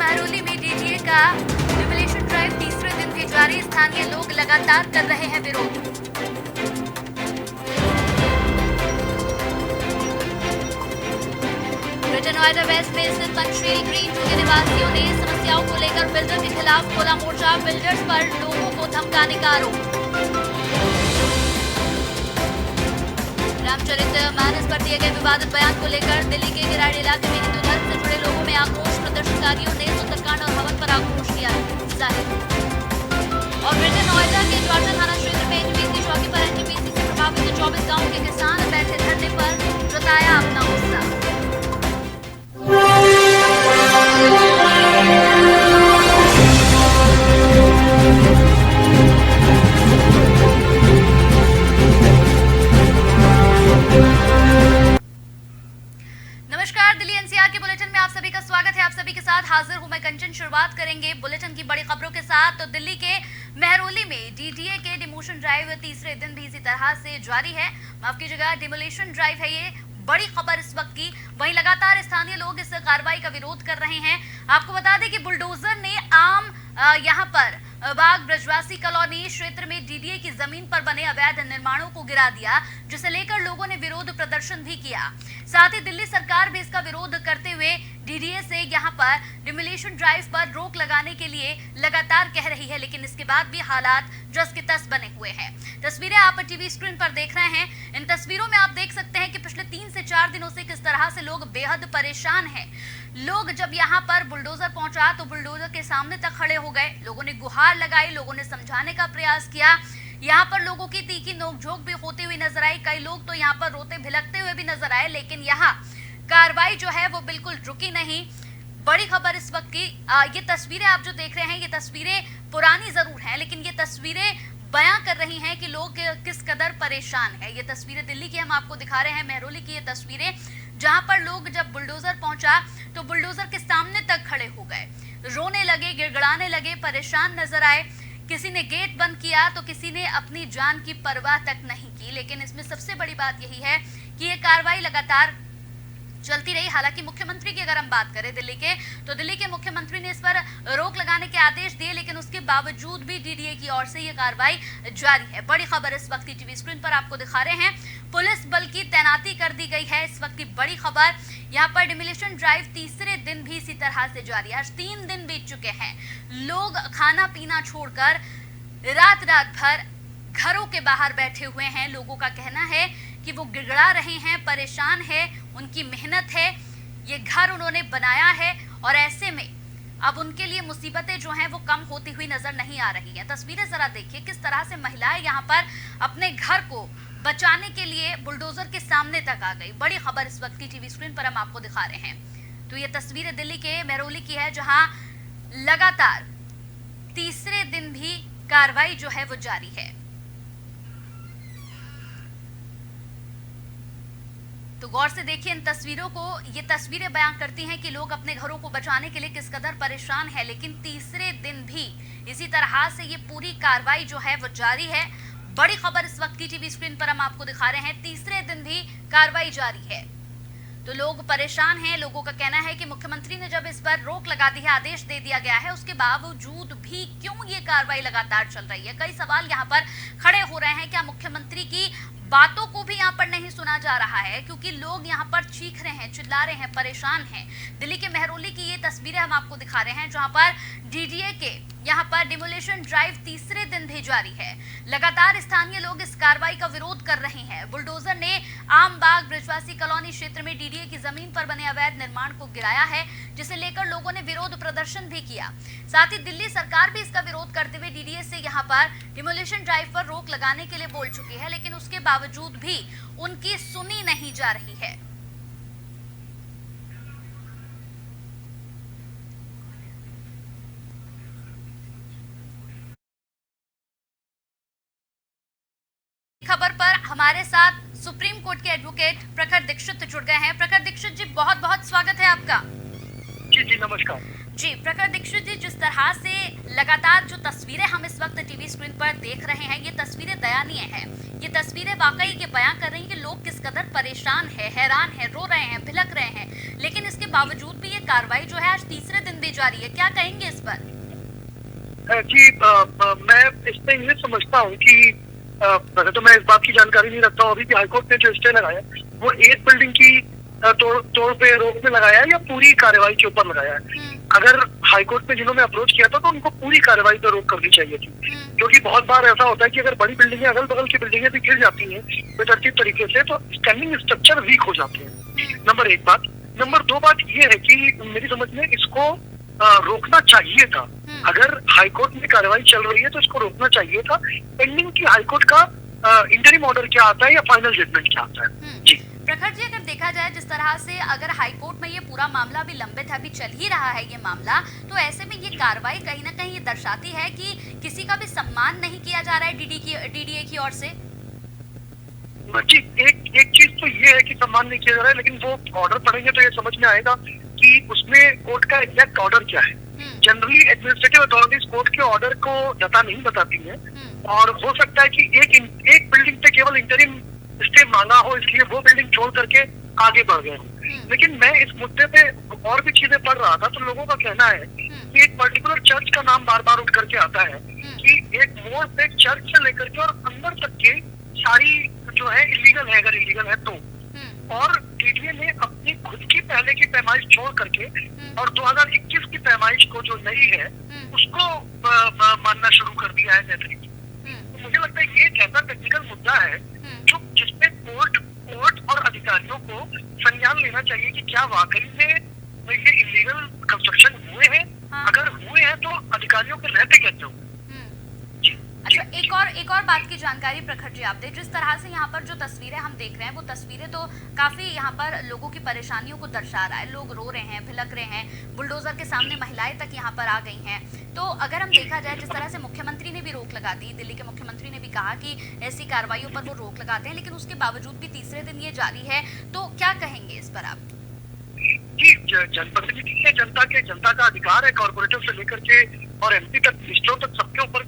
महरौली में डीडीए का demolition drive तीसरे दिन भी जारी। स्थानीय लोग लगातार कर रहे हैं विरोध। ग्रेटर नोएडा वेस्ट में स्थित पंचशील ग्रीन के निवासियों ने समस्याओं को लेकर बिल्डर के खिलाफ खोला मोर्चा। बिल्डर्स पर लोगों को धमकाने का आरोप। रामचरित मानस पर दिए गए विवादित बयान को लेकर दिल्ली के गिराड़ इलाके में हिंदू धर्म से जुड़े लोगों में आक्रोश। प्रदर्शनकारियों ने सुंदरकांड और हवन पर आक्रोश किया जाहिर। और ग्रेटर नोएडा के जॉर्जन थाना क्षेत्र में एनटीपीसी चौकी पर एनटीपीसी से प्रभावित 24 गांवों के किसान बैठे धरने पर, जताया अपना गुस्सा। दिल्ली एनसीआर के बुलेटिन में आप सभी का स्वागत है। आप सभी के साथ हाजिर हूं मैं कंचन। शुरुआत करेंगे बुलेटिन की बड़ी खबरों के साथ। तो दिल्ली के महरौली में डीडीए के डिमोशन ड्राइव तीसरे दिन भी इसी तरह से जारी है। माफ कीजिएगा, डिमोलिशन ड्राइव है ये। बड़ी खबर इस वक्त की। वहीं लगातार स्थानीय लोग इस कार्रवाई का विरोध कर रहे हैं। आपको बता दें कि बुलडोजर ने आम यहाँ पर बाग ब्रजवासी कॉलोनी क्षेत्र में डीडीए की जमीन पर बने अवैध निर्माणों को गिरा दिया, जिसे लेकर लोगों ने विरोध प्रदर्शन भी किया। साथ ही दिल्ली सरकार भी इसका विरोध करते हुए डीडीए से यहाँ पर डिमोलिशन ड्राइव पर रोक लगाने के लिए लगातार कह रही है, लेकिन इसके बाद भी हालात जस के तस बने हुए हैं। तस्वीरें आप टीवी स्क्रीन पर देख रहे हैं। इन तस्वीरों में आप देख सकते हैं कि पिछले 3 से 4 दिनों से किस तरह से लोग बेहद परेशान हैं। लोग जब यहाँ पर बुलडोजर पहुंचा तो बुलडोजर के सामने तक खड़े हो गए। लोगों ने गुहार लगाई, लोगों ने समझाने का प्रयास किया। यहाँ पर लोगों की तीखी नोकझोंक भी होती हुई नजर आई। कई लोग तो यहाँ पर रोते भिलकते हुए भी नजर आए, लेकिन यहाँ कार्रवाई जो है वो बिल्कुल रुकी नहीं। बड़ी खबर इस वक्त की, ये तस्वीरें आप जो देख रहे हैं, ये तस्वीरें पुरानी जरूर हैं, लेकिन ये तस्वीरें बयां कर रही हैं कि लोग किस कदर परेशान है। ये तस्वीरें दिल्ली की हम आपको दिखा रहे हैं, महरौली की ये तस्वीरें, जहां पर लोग जब बुलडोजर पहुंचा तो बुलडोजर के सामने तक खड़े हो गए, रोने लगे, गिड़गिड़ाने लगे, परेशान नजर आए। किसी ने गेट बंद किया तो किसी ने अपनी जान की परवाह तक नहीं की। लेकिन इसमें सबसे बड़ी बात यही है कि ये कार्रवाई लगातार चलती रही। हालांकि मुख्यमंत्री की अगर हम बात करें दिल्ली के, तो दिल्ली के मुख्यमंत्री ने इस पर रोक लगाने के आदेश दिए, लेकिन उसके बावजूद भी डीडीए की ओर से ये कार्रवाई जारी है। बड़ी खबर इस वक्त की टीवी स्क्रीन पर आपको दिखा रहे हैं। पुलिस बल की तैनाती कर दी गई है। इस वक्त की बड़ी खबर, यहाँ पर डिमोलिशन ड्राइव तीसरे दिन भी इसी तरह से जारी है। आज 3 दिन बीत चुके हैं। लोग खाना पीना छोड़कर रात भर घरों के बाहर बैठे हुए हैं। लोगों का कहना है कि वो गिड़गिड़ा रहे हैं, परेशान है, उनकी मेहनत है, ये घर उन्होंने बनाया है, और ऐसे में अब उनके लिए मुसीबतें जो हैं वो कम होती हुई नजर नहीं आ रही हैं। तस्वीरें जरा देखिए किस तरह से महिलाएं यहाँ पर अपने घर को बचाने के लिए बुलडोजर के सामने तक आ गई। बड़ी खबर इस वक्त की टीवी स्क्रीन पर हम आपको दिखा रहे हैं। तो ये तस्वीरें दिल्ली के महरौली की है, जहां लगातार तीसरे दिन भी कार्रवाई जो है वो जारी है। तो गौर से देखिए इन तस्वीरों को। ये तस्वीरें बयान करती हैं कि लोग अपने घरों को बचाने के लिए किस कदर परेशान है, लेकिन तीसरे दिन भी इसी तरह से ये पूरी कार्रवाई जो है वो जारी है। बड़ी खबर इस वक्त की टीवी स्क्रीन पर हम आपको दिखा रहे हैं। तीसरे दिन भी कार्रवाई जारी है। तो लोग परेशान हैं। लोगों का कहना है कि मुख्यमंत्री ने जब इस पर रोक लगा दी है, आदेश दे दिया गया है, उसके बावजूद भी क्यों ये कार्रवाई लगातार चल रही है। कई सवाल यहाँ पर खड़े हो रहे हैं। क्या मुख्यमंत्री की बातों को भी यहाँ पर नहीं सुना जा रहा है? क्योंकि लोग यहाँ पर चीख रहे हैं, चिल्ला रहे हैं, परेशान हैं। दिल्ली के महरौली की ये तस्वीरें हम आपको दिखा रहे हैं, जहाँ पर डीडीए के यहाँ पर डिमोलिशन ड्राइव तीसरे दिन भी जारी है। लगातार स्थानीय लोग इस कार्रवाई का विरोध कर रहे हैं। बुलडोजर ने आम बाग ब्रजवासी कॉलोनी क्षेत्र में डीडीए की जमीन पर बने अवैध निर्माण को गिराया है, जिसे लेकर लोगों ने विरोध प्रदर्शन भी किया। साथ ही दिल्ली सरकार भी इसका विरोध करते हुए डीडीए से यहाँ पर डिमोलिशन ड्राइव पर रोक लगाने के लिए बोल चुकी है, लेकिन उसके बावजूद भी उनकी सुनी नहीं जा रही है। खबर पर हमारे साथ सुप्रीम कोर्ट के एडवोकेट प्रखर दीक्षित जुड़ गए हैं। प्रखर दीक्षित जी, बहुत बहुत स्वागत है आपका। जी नमस्कार जी। प्रखर दीक्षित जी, जिस तरह से लगातार जो तस्वीरें हम इस वक्त टीवी स्क्रीन पर देख रहे हैं, ये तस्वीरें दयनीय हैं। ये तस्वीरें वाकई ये बयां कर रही हैं कि लोग किस कदर परेशान है, हैरान है, रो रहे हैं, भिलक रहे हैं, लेकिन इसके बावजूद भी ये कार्रवाई जो है आज तीसरे दिन भी जारी है, क्या कहेंगे इस पर? जी, मैं इसमें ये समझता हूँ कि वैसे तो मैं इस बात की जानकारी नहीं रखता हूँ अभी कि हाईकोर्ट ने जो स्टे लगाया वो एक बिल्डिंग की तोड़ पे रोक में लगाया है या पूरी कार्रवाई के ऊपर लगाया है। अगर हाईकोर्ट में जिन्होंने अप्रोच किया था तो उनको पूरी कार्रवाई पर रोक करनी चाहिए थी, क्योंकि बहुत बार ऐसा होता है कि अगर बड़ी बिल्डिंगें अगल बगल की बिल्डिंगें भी गिर जाती हैं बेतरतीब तरीके से तो स्टैंडिंग स्ट्रक्चर वीक हो जाते हैं। नंबर एक बात। नंबर दो बात ये है कि मेरी समझ में इसको रोकना चाहिए था। अगर हाईकोर्ट में कार्रवाई चल रही है तो इसको रोकना चाहिए था, पेंडिंग की हाईकोर्ट का इंटरिम ऑर्डर क्या आता है या फाइनल जजमेंट क्या आता है। जी प्रखर जी, अगर देखा जाए जिस तरह से अगर हाईकोर्ट में ये पूरा मामला भी लंबित है, अभी चल ही रहा है ये मामला, तो ऐसे में ये कार्रवाई कहीं ना कहीं ये दर्शाती है कि किसी का भी सम्मान नहीं किया जा रहा है डीडीए की ओर से। जी, एक चीज तो ये है कि सम्मान नहीं किया जा रहा है, लेकिन वो ऑर्डर पढ़ेंगे तो ये समझ में आएगा कि उसमें कोर्ट का एग्जैक्ट ऑर्डर क्या है। जनरली एडमिनिस्ट्रेटिव अथॉरिटीज कोर्ट के ऑर्डर को जता नहीं बताती है, और हो सकता है कि एक बिल्डिंग पे केवल इंटरिम स्टे मांगा हो इसलिए वो बिल्डिंग छोड़ करके आगे बढ़ गए हो। लेकिन मैं इस मुद्दे पे और भी चीजें पढ़ रहा था तो लोगों का कहना है कि एक पर्टिकुलर चर्च का नाम बार बार उठ करके आता है कि एक मोड़ पे चर्च से लेकर के और अंदर तक के सारी जो है इलीगल है, अगर इलीगल है तो। और डीडीए ने अपनी खुद की पहले की पैमाइश छोड़ करके और 2021 की पैमाइश को जो नई है उसको मानना शुरू कर दिया है नेत्री। तो मुझे लगता है ये एक ऐसा टेक्निकल मुद्दा है जो जिसपे कोर्ट और अधिकारियों को संज्ञान लेना चाहिए कि क्या वाकई में ये इलीगल कंस्ट्रक्शन हुए हैं। अगर हुए हैं तो अधिकारियों के रहते कैसे हुए। अच्छा, एक और बात की जानकारी प्रखर जी आप दे। जिस तरह से यहाँ पर जो तस्वीरें हम देख रहे हैं वो तस्वीरें तो काफी यहाँ पर लोगों की परेशानियों को दर्शा रहा है। लोग रो रहे हैं, भिलक रहे हैं, बुलडोजर के सामने महिलाएं तक यहाँ पर आ गई हैं। तो अगर हम देखा जाए जिस तरह से मुख्यमंत्री ने भी रोक लगा दी, दिल्ली के मुख्यमंत्री ने भी कहा कि ऐसी कार्रवाइयों पर वो रोक लगाते हैं, लेकिन उसके बावजूद भी तीसरे दिन ये जारी है, तो क्या कहेंगे इस पर आप? जी, जनप्रतिनिधि है, जनता का अधिकार है कॉर्पोरेटर से लेकर के और एमपी तक, मिनिस्टरों तक,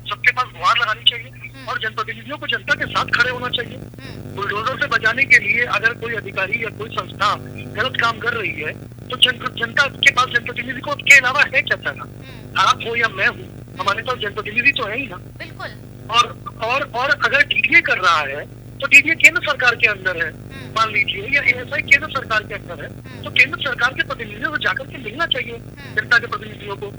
सबके पास गुहार लगानी चाहिए और जनप्रतिनिधियों को जनता के साथ खड़े होना चाहिए। बुलडोजर से बचाने के लिए अगर कोई अधिकारी या कोई संस्था गलत काम कर रही है तो जनता के पास जनप्रतिनिधि को के अलावा है क्या चाहना। आप हो या मैं हूँ, हमारे पास जनप्रतिनिधि तो है ही ना। बिल्कुल। और अगर डीडीए कर रहा है तो डीडीए केंद्र सरकार के अंदर है, मान लीजिए, या एएसआई केंद्र सरकार के अंदर है, तो केंद्र सरकार के प्रतिनिधियों को जाकर के मिलना चाहिए जनता के प्रतिनिधियों को।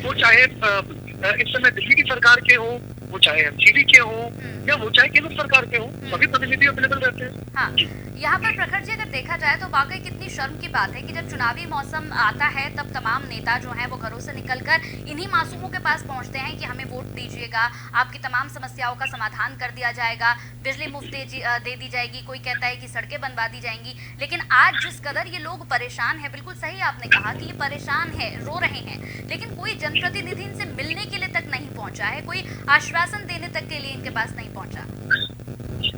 वो चाहे इस समय दिल्ली की सरकार के हो, वो चाहे एमसीडी के हो या वो चाहे केंद्र सरकार के हो, सभी प्रतिनिधि अवेलेबल रहते हैं। हाँ, यहाँ पर प्रखर जी अगर देखा जाए तो वाकई कितनी शर्म की बात है कि जब चुनावी मौसम आता है तब तमाम नेता जो हैं वो घरों से निकलकर इन्हीं मासूमों के पास पहुंचते हैं कि हमें वोट दीजिएगा, आपकी तमाम समस्याओं का समाधान कर दिया जाएगा, बिजली मुफ्त दे दी जाएगी, कोई कहता है कि सड़कें बनवा दी जाएंगी। लेकिन आज जिस कदर ये लोग परेशान है, बिल्कुल सही आपने कहा कि ये परेशान है, रो रहे हैं, लेकिन कोई जनप्रतिनिधि इनसे मिलने के लिए तक नहीं पहुंचा है, कोई आश्वासन देने तक के लिए इनके पास नहीं पहुंचा।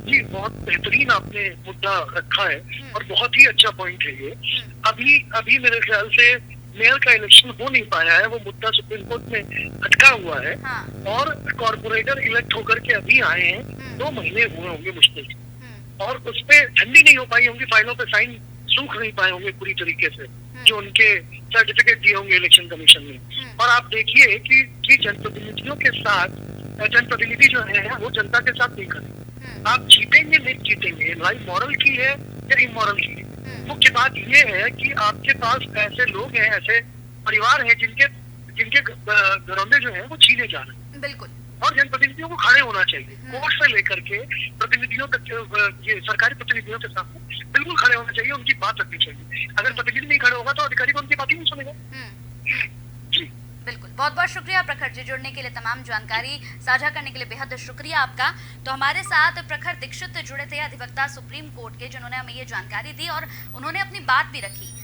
जी, बहुत बेहतरीन आपने मुद्दा रखा है और बहुत ही अच्छा पॉइंट है ये। अभी मेरे ख्याल से मेयर का इलेक्शन हो नहीं पाया है, वो मुद्दा सुप्रीम कोर्ट में अटका हुआ है। और कॉर्पोरेटर इलेक्ट होकर के अभी आए हैं, 2 महीने हुए होंगे मुश्किल से, और उस पे ठंडी नहीं हो पाई होंगी, फाइलों पे साइन सूख नहीं पाए होंगे पूरी तरीके से जो उनके सर्टिफिकेट दिए होंगे इलेक्शन कमीशन ने। और आप देखिए कि जनप्रतिनिधियों के साथ जनप्रतिनिधि जो है वो जनता के साथ नहीं खड़े। आप जीतेंगे नहीं जीतेंगे, लड़ाई मॉरल की है या इमोरल की है। मुख्य बात ये है कि आपके पास ऐसे लोग हैं, ऐसे परिवार हैं जिनके घरौंदे जो है वो छीने जा रहे हैं। बिल्कुल। और जनप्रतिनिधियों को खड़े होना चाहिए, कोर्ट से लेकर के प्रतिनिधियों तक, ये सरकारी प्रतिनिधियों के साथ बिल्कुल खड़े होना चाहिए, उनकी बात रखनी चाहिए। अगर प्रतिनिधि नहीं खड़े होगा तो अधिकारी को उनकी बात ही नहीं सुनेगा। जी बिल्कुल, बहुत बहुत शुक्रिया प्रखर जी, जुड़ने के लिए, तमाम जानकारी साझा करने के लिए बेहद शुक्रिया आपका। तो हमारे साथ प्रखर दीक्षित जुड़े थे, अधिवक्ता सुप्रीम कोर्ट के, जिन्होंने हमें ये जानकारी दी और उन्होंने अपनी बात भी रखी।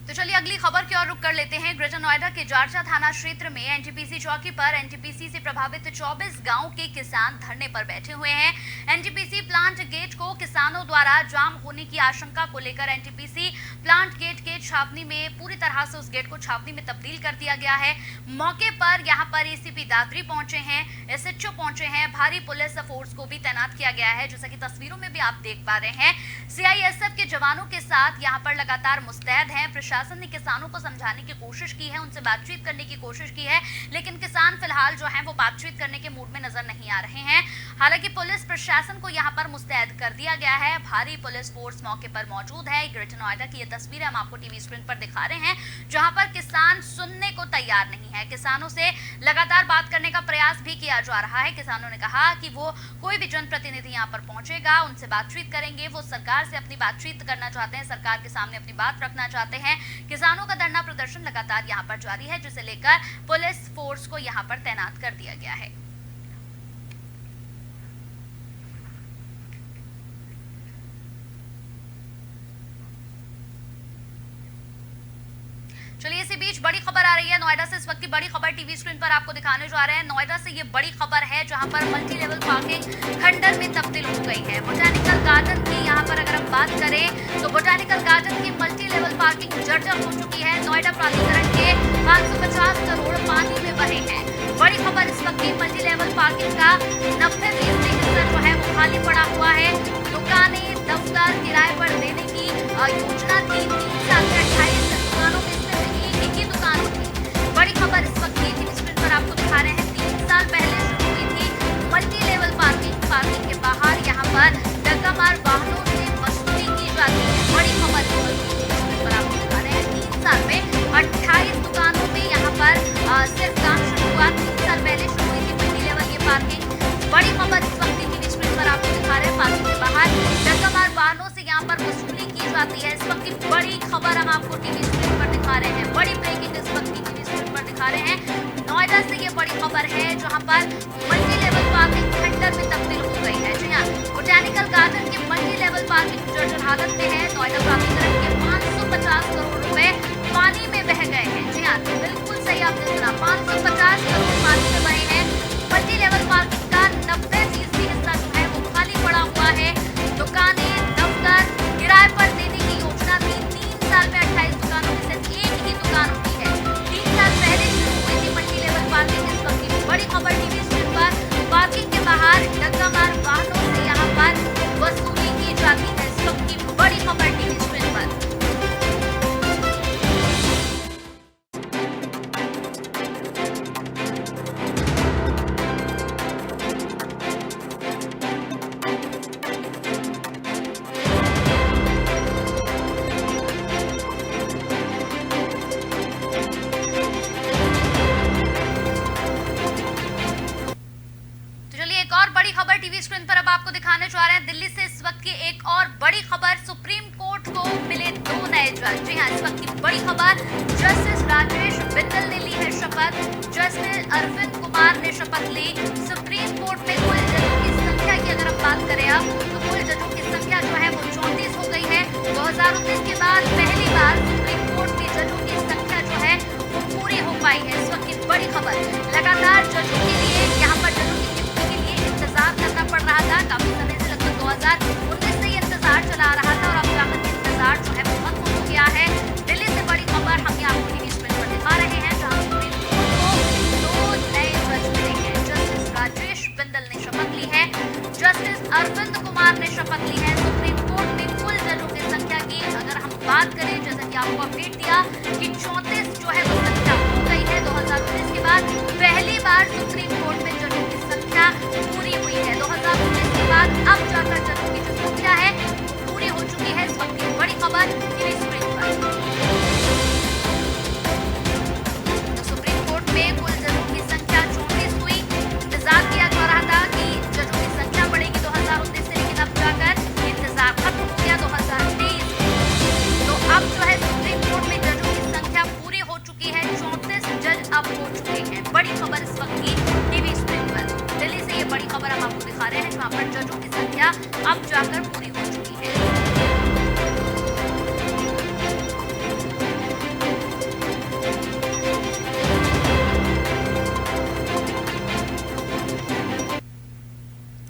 तो चलिए अगली खबर की ओर रुख कर लेते हैं। ग्रेटर नोएडा के जारजा थाना क्षेत्र में एनटीपीसी चौकी पर एनटीपीसी से प्रभावित 24 गांव के किसान धरने पर बैठे हुए हैं। एनटीपीसी प्लांट गेट को किसानों द्वारा जाम होने की आशंका को लेकर एनटीपीसी प्लांट गेट के छावनी में पूरी तरह से उस गेट को छावनी में तब्दील कर दिया गया है। मौके पर यहाँ पर एसीपी दादरी पहुंचे हैं, एसएचओ पहुंचे हैं, भारी पुलिस फोर्स को भी तैनात किया गया है। जैसा कि तस्वीरों में भी आप देख पा रहे हैं, सीआईएसएफ के जवानों के साथ यहाँ पर लगातार मुस्तैद हैं। प्रशासन ने किसानों को समझाने की कोशिश की है, उनसे बातचीत करने की कोशिश की है, लेकिन किसान फिलहाल जो है वो बातचीत करने के मूड में नजर नहीं आ रहे हैं। हालांकि पुलिस प्रशासन को यहाँ पर मुस्तैद कर दिया गया है, भारी पुलिस फोर्स मौके पर मौजूद है। ग्रेटर नोएडा की ये तस्वीरें हम आपको टीवी स्क्रीन पर दिखा रहे हैं, जहां पर किसान सुनने को तैयार नहीं है। किसानों से लगातार बात करने का प्रयास भी किया जा रहा है। किसानों ने कहा कि वो कोई भी जनप्रतिनिधि यहाँ पर पहुंचेगा, उनसे बातचीत करेंगे। वो सरकार से अपनी बातचीत करना चाहते हैं, सरकार के सामने अपनी बात रखना चाहते हैं। किसानों का धरना प्रदर्शन लगातार यहाँ पर जारी है, जिसे लेकर पुलिस फोर्स को यहाँ पर तैनात कर दिया गया है। चलिए, इसी बीच बड़ी खबर आ रही है नोएडा से। इस वक्त की बड़ी खबर टीवी स्क्रीन पर आपको दिखाने जा रहे हैं। नोएडा से ये बड़ी खबर है, जहां पर मल्टी लेवल पार्किंग खंडर में तब्दील हो गई है। बोटानिकल गार्डन की यहाँ पर अगर हम बात करें तो बोटानिकल गार्डन की मल्टी लेवल पार्किंग जर्जर हो चुकी है। नोएडा प्राधिकरण के 550 करोड़ पानी में बहे हैं। बड़ी खबर इस वक्त की, मल्टी लेवल पार्किंग का 90% हिस्सा जो है वो खाली पड़ा हुआ है। दुकानें, दफ्तर किराए पर देने की योजना थी। 3 साल में 28 दुकानों में एक ही दुकान होती। बड़ी खबर इस वक्त की टीवी स्क्रीन पर आपको दिखा रहे हैं। 3 साल पहले शुरू हुई थी मल्टी लेवल पार्किंग। पार्किंग के बाहर यहाँ पर डग्गामार वाहनों से वसूली की जाती है। बड़ी खबर इस वक्त की टीवी स्क्रीन पर आपको दिखा रहे हैं। 3 साल में 28 दुकानों में यहाँ पर सिर्फ काम शुरू हुआ। 3 साल पहले शुरू हुई थी मल्टी लेवल ये पार्किंग। बड़ी खबर इस वक्त की टीवी स्क्रीन पर आपको दिखा रहे हैं। पार्किंग के बाहर डग्गामार वाहनों से यहाँ पर वसूली की जाती है। इस वक्त की बड़ी खबर हम आपको टीवी स्क्रीन पर दिखा रहे हैं। बड़ी ब्रेकिंग इस वक्त की टीवी स्क्रीन पर दिखा रहे हैं। नोएडा से ये बड़ी खबर है, जहां पर मल्टी लेवल पार्किंग खंडर में तब्दील हो गई है। जी हाँ, बोटानिकल गार्डन की मल्टी लेवल पार्किंग जर्जर हालत में है। नोएडा प्राधिकरण के 550 करोड़ रुपए पानी में बह गए हैं। जी हाँ, बिल्कुल सही आपने सुना, 550 करोड़ पानी में बहे हैं। मल्टी लेवल पार्किंग का 90% हिस्सा जो है वो खाली पड़ा हुआ है। दुकानें, दफ्तर किराए पर देने की योजना थी। 3 साल में 28 दुकानों में सिर्फ एक ही दुकान होती है। 3 साल पहले शुरू हुई थी मल्टी लेवल पार्किंग। इस वक्त की बड़ी खबर टीवी स्क्रीन पर, पार्किंग के बाहर डग्गामार वाहनों से यहाँ पर वसूली की जाती है। इस वक्त की बड़ी खबर टीवी स्क्रीन पर। बड़ी खबर टीवी स्क्रीन पर अब आपको दिखाने जा रहे हैं। दिल्ली से इस वक्त की एक और बड़ी खबर, सुप्रीम कोर्ट को मिले 2 नए जज। जी हाँ, इस वक्त की बड़ी खबर, जस्टिस राजेश बिंदल ने ली है शपथ। जस्टिस अरविंद कुमार ने शपथ ली। सुप्रीम कोर्ट में कुल जजों की संख्या की अगर हम बात करें अब, तो कुल जजों की संख्या जो है वो 34 हो गई है। 2019 के बाद पहली बार सुप्रीम कोर्ट में जजों की संख्या जो है वो पूरी हो पाई है। इस वक्त की बड़ी खबर, लगातार जजों के लिए यहाँ पर जजों की इंतजार करना पड़ रहा था। काफी समय से, लगभग 2019 से ये इंतजार चला आ रहा था और अब जाकर इंतजार जो है बहुत कम हो गया है। दिल्ली से बड़ी खबर हम आपको टीवी स्क्रीन पर दिखा रहे हैं, जहां सुप्रीम कोर्ट को 2 नए जज मिले हैं। जस्टिस राजेश बिंदल ने शपथ ली है, जस्टिस अरविंद कुमार ने शपथ ली है। सुप्रीम कोर्ट में कुल जजों की संख्या की अगर हम बात करें, जैसा कि आपको अपडेट दिया कि 34 जो है वो संख्या हो गई है। 2019 के बाद पहली बार सुप्रीम कोर्ट में जजों की संख्या पूरी हुई है। 2019 के बाद अब जाकर जजों की जो संख्या है वो पूरी हो चुकी है। इस वक्त की बड़ी खबर टीवी स्क्रीन पर। तो सुप्रीम कोर्ट में कुल जजों की संख्या 34 हुई। इंतजार किया जा रहा था कि जजों की संख्या बढ़ेगी 2019 से, लेकिन अब जाकर इंतजार खत्म हो गया 2023। तो अब जो है सुप्रीम कोर्ट में जजों की संख्या पूरी हो चुकी है। 34 जज अब हो चुके हैं। बड़ी खबर इस वक्त की टीवी स्क्रीन पर। दिल्ली से ये बड़ी खबर हम आपको दिखा रहे हैं, जहां पर जजों की संख्या अब जाकर पूरी हो चुकी है।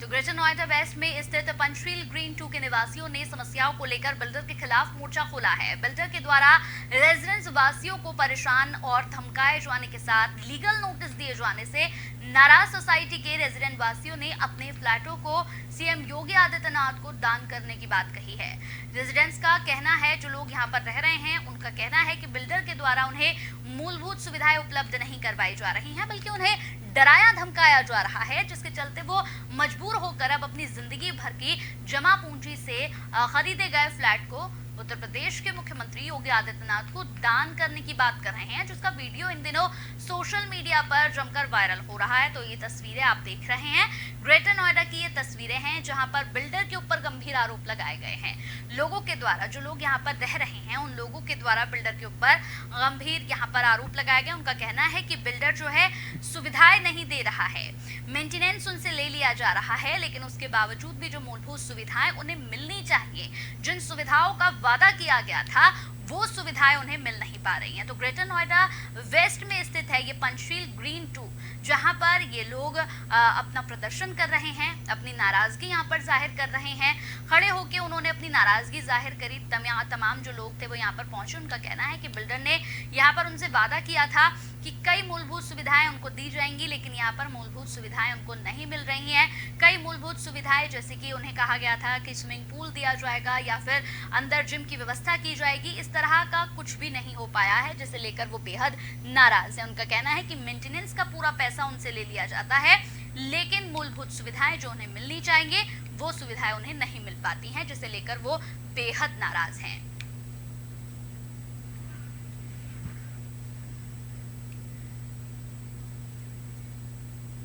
तो ग्रेटर नोएडा नोएडा वेस्ट में स्थित पंचशील ग्रीन 2 के निवासियों ने समस्याओं को लेकर बिल्डर के खिलाफ मोर्चा खोला है। बिल्डर के द्वारा रेजिडेंस वासियों को परेशान और धमकाए जाने के साथ लीगल नोटिस दिए जाने से नाराज सोसाइटी के रेजिडेंट वासियों ने अपने फ्लैटों को सीएम योगी आदित्यनाथ को दान करने की बात कही है। रेजिडेंट्स का कहना है, जो लोग यहां पर रह रहे हैं उनका कहना है कि बिल्डर के द्वारा उन्हें मूलभूत सुविधाएं उपलब्ध नहीं करवाई जा रही हैं, बल्कि उन्हें डराया धमकाया जा रहा है, जिसके चलते वो मजबूर होकर अब अपनी जिंदगी भर की जमा पूंजी से खरीदे गए फ्लैट को उत्तर प्रदेश के मुख्यमंत्री योगी आदित्यनाथ को दान करने की बात कर रहे हैं, जिसका वीडियो इन दिनों सोशल मीडिया पर जमकर वायरल हो रहा है। तो ये तस्वीरें आप देख रहे हैं, ग्रेटर नोएडा की ये तस्वीरें हैं, जहां पर बिल्डर के ऊपर गंभीर आरोप लगाए गए हैं। लोगों के द्वारा, जो लोग यहाँ पर रह रहे हैं, उन लोगों के द्वारा बिल्डर के ऊपर गंभीर यहाँ पर आरोप लगाए गए। उनका कहना है कि बिल्डर जो है सुविधाएं नहीं दे रहा है, मेंटेनेंस उनसे ले लिया जा रहा है, लेकिन उसके बावजूद भी जो मूलभूत सुविधाएं उन्हें मिलनी चाहिए, जिन सुविधाओं का वादा किया गया था, वो सुविधाएं उन्हें मिल नहीं पा रही हैं। तो ग्रेटर नोएडा वेस्ट में स्थित है ये पंचशील ग्रीन 2, जहां पर ये लोग अपना प्रदर्शन कर रहे हैं, अपनी नाराजगी यहां पर जाहिर कर रहे हैं। खड़े होकर उन्होंने अपनी नाराजगी जाहिर करी। तमाम जो लोग थे वो यहां पर पहुंचे। उनका कहना है कि बिल्डर ने यहां पर उनसे वादा किया था कि कई मूलभूत सुविधाएं उनको दी जाएंगी, लेकिन यहाँ पर मूलभूत सुविधाएं उनको नहीं मिल रही हैं। कई मूलभूत सुविधाएं, जैसे कि उन्हें कहा गया था कि स्विमिंग पूल दिया जाएगा या फिर अंदर जिम की व्यवस्था की जाएगी, इस तरह का कुछ भी नहीं हो पाया है, जिसे लेकर वो बेहद नाराज है। उनका कहना है कि मेंटेनेंस का पूरा पैसा उनसे ले लिया जाता है, लेकिन मूलभूत सुविधाएं जो उन्हें मिलनी चाहिए वो सुविधाएं उन्हें नहीं मिल पाती हैं, जिसे लेकर वो बेहद नाराज हैं।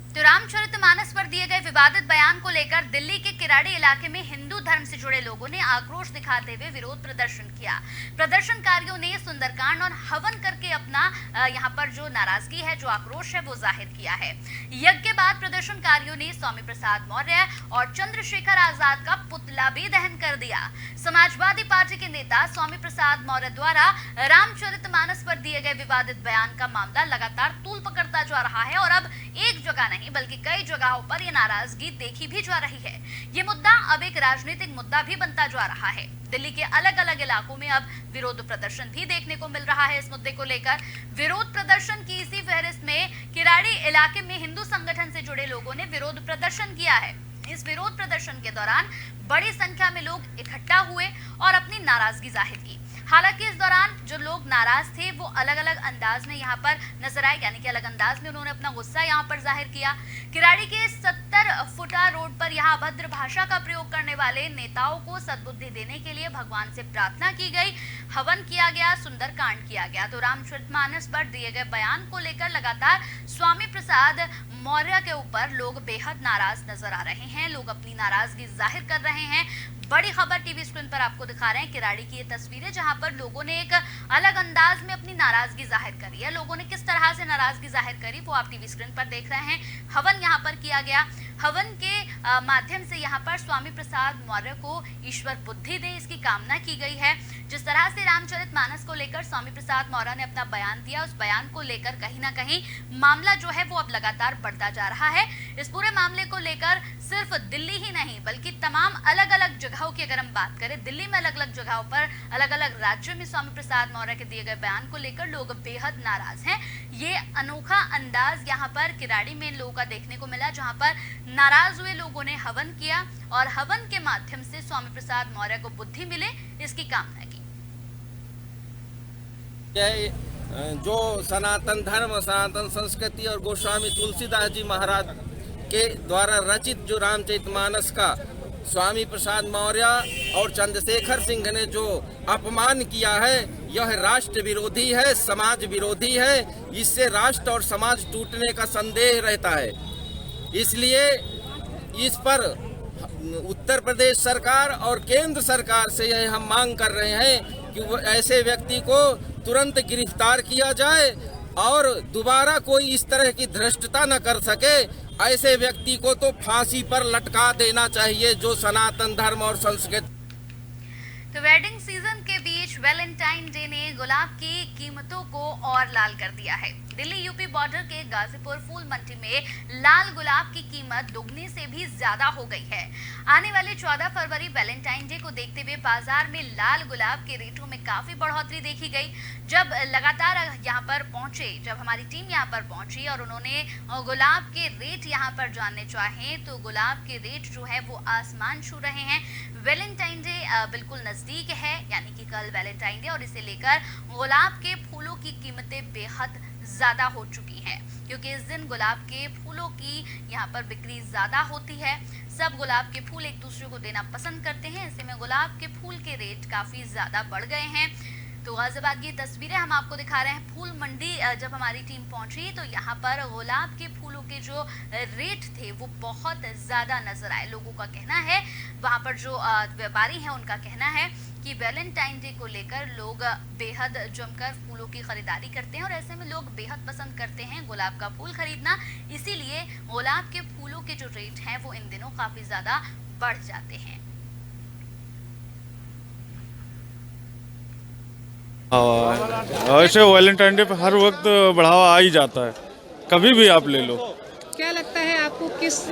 तो रामचरितमानस पर दिए गए विवादित बयान को लेकर दिल्ली के किराड़ी इलाके में हिंदू धर्म से जुड़े लोगों ने आक्रोश दिखाते हुए विरोध प्रदर्शन किया। प्रदर्शनकारियों ने सुंदरकांड और हवन करके अपना यहाँ पर जो नाराजगी है, जो आक्रोश है, वो जाहिर किया है। यज्ञ के बाद प्रदर्शनकारियों ने स्वामी प्रसाद मौर्य और चंद्रशेखर आजाद का पुतला भी दहन कर दिया। समाजवादी पार्टी के नेता स्वामी प्रसाद मौर्य द्वारा रामचरितमानस पर दिए गए विवादित बयान का मामला लगातार तूल पकड़ता जा रहा है और अब एक जगह नहीं बल्कि कई जगहों पर यह नाराजगी देखी भी जा रही है। ये मुद्दा अब एक राजनीतिक मुद्दा भी बनता जा रहा है। दिल्ली के अलग अलग इलाकों में अब विरोध प्रदर्शन भी देखने को मिल रहा है। इस मुद्दे को लेकर विरोध प्रदर्शन की इसी फहरिस्त में किराड़ी इलाके में हिंदू संगठन से जुड़े लोगों ने विरोध प्रदर्शन किया है। इस विरोध प्रदर्शन के दौरान बड़ी संख्या में लोग इकट्ठा हुए और अपनी नाराजगी जाहिर की। हालांकि इस दौरान जो लोग नाराज थे वो अलग अलग अंदाज में यहाँ पर नजर आए, यानी कि अलग अंदाज में उन्होंने अपना गुस्सा यहाँ पर जाहिर किया। किराड़ी के 70 फुटा रोड पर यहाँ अभद्र भाषा का प्रयोग करने वाले नेताओं को सद्बुद्धि देने के लिए भगवान से प्रार्थना की गई, हवन किया गया, सुंदरकांड किया गया। तो रामचरितमानस पर दिए गए बयान को लेकर लगातार स्वामी प्रसाद मौर्य के ऊपर लोग बेहद नाराज नजर आ रहे हैं। लोग अपनी नाराजगी जाहिर कर रहे हैं। बड़ी खबर टीवी स्क्रीन पर आपको दिखा रहे हैं किराड़ी की ये तस्वीरें, जहां पर लोगों ने एक अलग अंदाज में अपनी नाराजगी जाहिर करी है। लोगों ने किस तरह से नाराजगी जाहिर करी वो आप टीवी स्क्रीन पर देख रहे हैं। हवन यहां पर किया गया। हवन के माध्यम से यहां पर स्वामी प्रसाद मौर्य को ईश्वर बुद्धि दे, इसकी कामना की गई है। जिस तरह से रामचरितमानस को लेकर स्वामी प्रसाद मौर्य ने अपना बयान दिया, उस बयान को लेकर कहीं ना कहीं मामला जो है वो अब लगातार बढ़ता जा रहा है। इस पूरे मामले को लेकर सिर्फ दिल्ली ही नहीं बल्कि तमाम अलग अलग जगहों की अगर हम बात करें, दिल्ली में अलग अलग जगहों पर अलग अलग राज्यों में स्वामी प्रसाद मौर्य के दिए गए बयान को लेकर लोग बेहद नाराज हैं। ये अनोखा अंदाज यहाँ पर किराड़ी में लोगों का देखने को मिला, जहाँ पर नाराज हुए लोगों ने हवन किया और हवन के माध्यम से स्वामी प्रसाद मौर्य को बुद्धि मिले, इसकी कामना की। जो सनातन धर्म, सनातन संस्कृति और गोस्वामी तुलसीदास जी महाराज के द्वारा रचित जो रामचरितमानस का स्वामी प्रसाद मौर्य और चंद्रशेखर सिंह ने जो अपमान किया है, यह राष्ट्र विरोधी है, समाज विरोधी है। इससे राष्ट्र और समाज टूटने का संदेह रहता है। इसलिए इस पर उत्तर प्रदेश सरकार और केंद्र सरकार से यह हम मांग कर रहे हैं कि ऐसे व्यक्ति को तुरंत गिरफ्तार किया जाए और दोबारा कोई इस तरह की धृष्टता न कर सके। ऐसे व्यक्ति को तो फांसी पर लटका देना चाहिए जो सनातन धर्म और संस्कृति। तो वेडिंग सीजन के बीच वैलेंटाइन डे ने गुलाब की कीमतों को और लाल कर दिया है। दिल्ली यूपी बॉर्डर के गाजीपुर फूल मंडी में लाल गुलाब की कीमत दोगुने से भी ज्यादा हो गई है। आने वाले 14 फरवरी वैलेंटाइन डे को देखते हुए बाजार में लाल गुलाब के रेटों में काफी बढ़ोतरी देखी गई। जब लगातार यहाँ पर पहुंचे, जब हमारी टीम यहाँ पर पहुंची और उन्होंने गुलाब के रेट यहाँ पर जानने चाहे तो गुलाब के रेट जो है वो आसमान छू रहे हैं। वैलेंटाइन डे बिल्कुल नजदीक है, यानी कि कल वैलेंटाइन डे, और इसे लेकर गुलाब के फूलों की कीमतें बेहद ज्यादा हो चुकी हैं, क्योंकि इस दिन गुलाब के फूलों की यहाँ पर बिक्री ज्यादा होती है। सब गुलाब के फूल एक दूसरे को देना पसंद करते हैं, ऐसे में गुलाब के फूल के रेट काफी ज्यादा बढ़ गए हैं। तो गाजियाबाद की तस्वीरें हम आपको दिखा रहे हैं। फूल मंडी जब हमारी टीम पहुंची तो यहाँ पर गुलाब के फूलों के जो रेट थे वो बहुत ज्यादा नजर आए। लोगों का कहना है, वहां पर जो व्यापारी हैं उनका कहना है कि वैलेंटाइन डे को लेकर लोग बेहद जमकर फूलों की खरीदारी करते हैं और ऐसे में लोग बेहद पसंद करते हैं गुलाब का फूल खरीदना। इसीलिए गुलाब के फूलों के जो रेट हैं वो इन दिनों काफी ज्यादा बढ़ जाते हैं। ऐसे वैलेंटाइन डे पे हर वक्त बढ़ावा आ ही जाता है, कभी भी आप ले लो। क्या लगता है आपको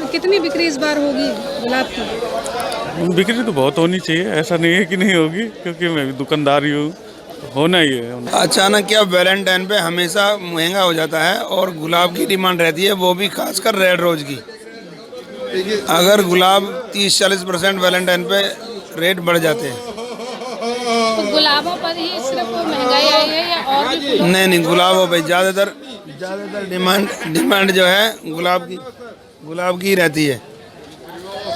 कितनी बिक्री इस बार होगी गुलाब की? बिक्री तो बहुत होनी चाहिए, ऐसा नहीं है कि नहीं होगी, क्योंकि मैं भी दुकानदार ही हूँ, होना ही है। अचानक क्या वैलेंटाइन पे हमेशा महंगा हो जाता है और गुलाब की डिमांड रहती है, वो भी खासकर रेड रोज की। अगर गुलाब 30-40% वैलेंटाइन पे रेट बढ़ जाते हैं। तो गुलाबों पर ही सिर्फ महंगाई आई है या और भी? नहीं, गुलाबों पे ज़्यादातर डिमांड जो है गुलाब की रहती है,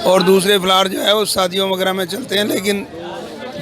और दूसरे फ्लावर जो है वो शादियों वगैरह में चलते हैं, लेकिन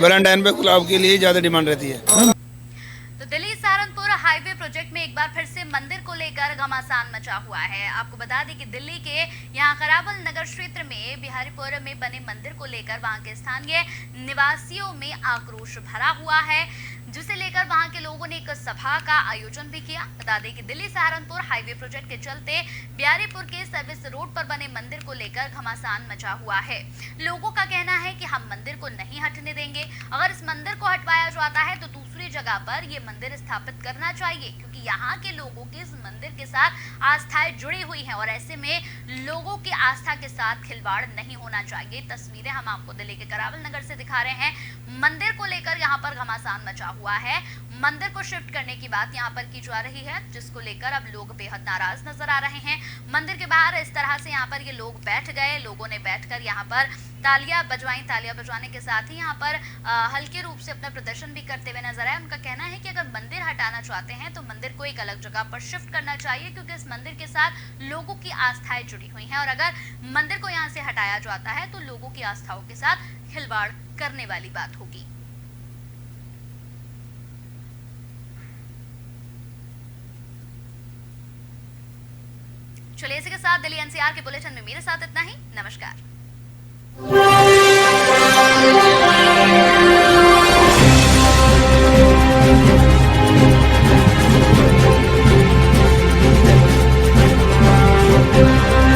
वैलेंटाइन पे गुलाब के लिए ज़्यादा डिमांड रहती है। तो दिल्ली सहारनपुर हाईवे प्रोजेक्ट में एक बार फिर से मंदिर को लेकर घमासान मचा हुआ है। आपको बता दें कि दिल्ली के यहाँ करावल नगर क्षेत्र में बिहारीपुर में बने मंदिर को लेकर वहां के स्थानीय निवासियों में आक्रोश भरा हुआ है, जिसे लेकर वहां के लोगों ने एक सभा का आयोजन भी किया। बता दें कि दिल्ली सहारनपुर हाईवे प्रोजेक्ट के चलते बिहारीपुर के सर्विस रोड पर बने मंदिर को लेकर घमासान मचा हुआ है। लोगों का कहना है कि हम मंदिर को नहीं हटने देंगे, अगर इस मंदिर को हटवाया जाता है तो दूसरी जगह पर ये मंदिर स्थापित करना चाहिए, क्योंकि यहाँ के लोगों की इस मंदिर के साथ आस्थाएं जुड़ी हुई हैं और ऐसे में लोगों की आस्था के साथ खिलवाड़ नहीं होना चाहिए। तस्वीरें हम आपको दिल्ली के करावल नगर से दिखा रहे हैं। मंदिर को लेकर यहाँ पर घमासान मचा हुआ है। मंदिर को शिफ्ट करने की बात यहाँ पर की जा रही है, जिसको लेकर अब लोग बेहद नाराज नजर आ रहे हैं। मंदिर के बाहर इस तरह से यहाँ पर ये लोग बैठ गए, लोगों ने बैठकर यहाँ पर तालियां बजवाई। तालियां बजवाने के साथ ही यहाँ पर हल्के रूप से अपना प्रदर्शन भी करते हुए नजर आए। उनका कहना है कि अगर मंदिर हटाना चाहते हैं तो मंदिर को एक अलग जगह पर शिफ्ट करना चाहिए, क्योंकि इस मंदिर के साथ लोगों की आस्थाएं जुड़ी हुई हैं और अगर मंदिर को यहाँ से हटाया जाता है तो लोगों की आस्थाओं के साथ खिलवाड़ करने वाली बात होगी। चलिए इसी के साथ दिल्ली एनसीआर के बुलेटिन में मेरे साथ इतना ही। नमस्कार।